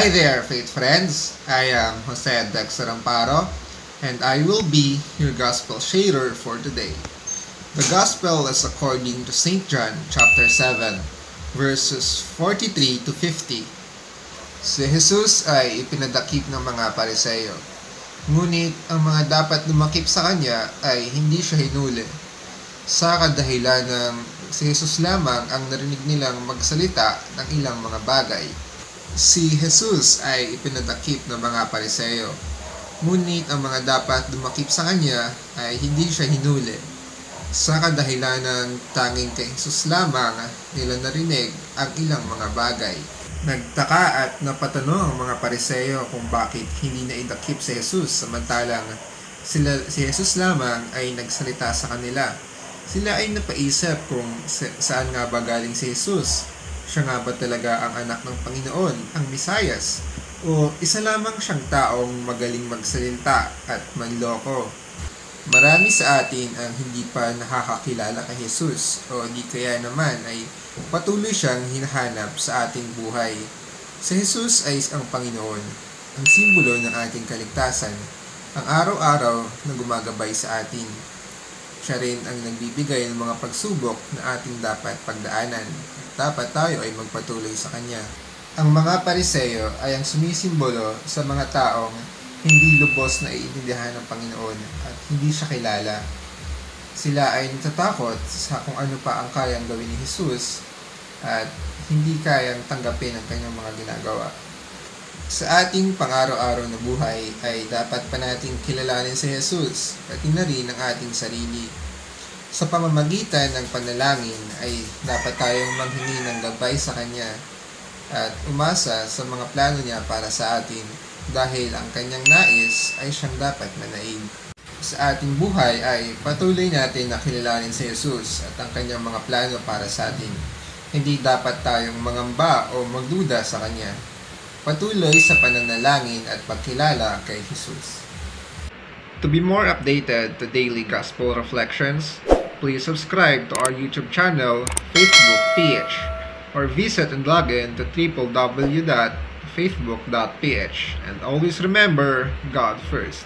Hi there, faith friends. I am Jose Dexter Amparo, and I will be your gospel sharer for today. The gospel is according to St. John chapter 7, verses 43 to 50. Si Jesus ay ipinadakip ng mga Pariseo. Ngunit ang mga dapat lumakip sa kanya ay hindi siya hinuli. Sa kadahilan ng si Jesus lamang ang narinig nilang magsalita ng ilang mga bagay. Si Jesus ay ipinadakip ng mga Pariseo. Ngunit ang mga dapat dumakip sa kanya ay hindi siya hinuli. Sa kadahilan ng tanging kay Jesus lamang nila narinig ang ilang mga bagay. Nagtaka at napatanong ang mga Pariseo kung bakit hindi na idakip si Jesus samantalang si Jesus lamang ay nagsalita sa kanila. Sila ay napaisip kung saan nga ba galing si Jesus. Siya nga ba talaga ang anak ng Panginoon, ang Mesiyas? O isa lamang siyang taong magaling magsalita at manloko? Marami sa atin ang hindi pa nakakakilala kay Jesus o di kaya naman ay patuloy siyang hinahanap sa ating buhay. Si Jesus ay ang Panginoon, ang simbolo ng ating kaligtasan, ang araw-araw na gumagabay sa atin. Siya rin ang nagbibigay ng mga pagsubok na ating dapat pagdaanan. Dapat tayo ay magpatuloy sa Kanya. Ang mga Pariseo ay ang sumisimbolo sa mga taong hindi lubos na iintindihan ng Panginoon at hindi siya kilala. Sila ay natatakot sa kung ano pa ang kayang gawin ni Jesus at hindi kayang tanggapin ang kanyang mga ginagawa. Sa ating pang-araw-araw na buhay ay dapat pa nating kilalanin si Jesus pati na rin ang ating sarili. Sa pamamagitan ng panalangin ay dapat tayong manghingi ng gabay sa Kanya at umasa sa mga plano niya para sa atin dahil ang Kanyang nais ay siyang dapat manaig. Sa ating buhay ay patuloy natin na kilalanin si Jesus at ang Kanyang mga plano para sa atin. Hindi dapat tayong mangamba o magduda sa Kanya. Patuloy sa pananalangin at pagkilala kay Jesus. To be more updated to daily gospel reflections, please subscribe to our YouTube channel, Facebook PH, or visit and log in to www.facebook.ph. And always remember, God first.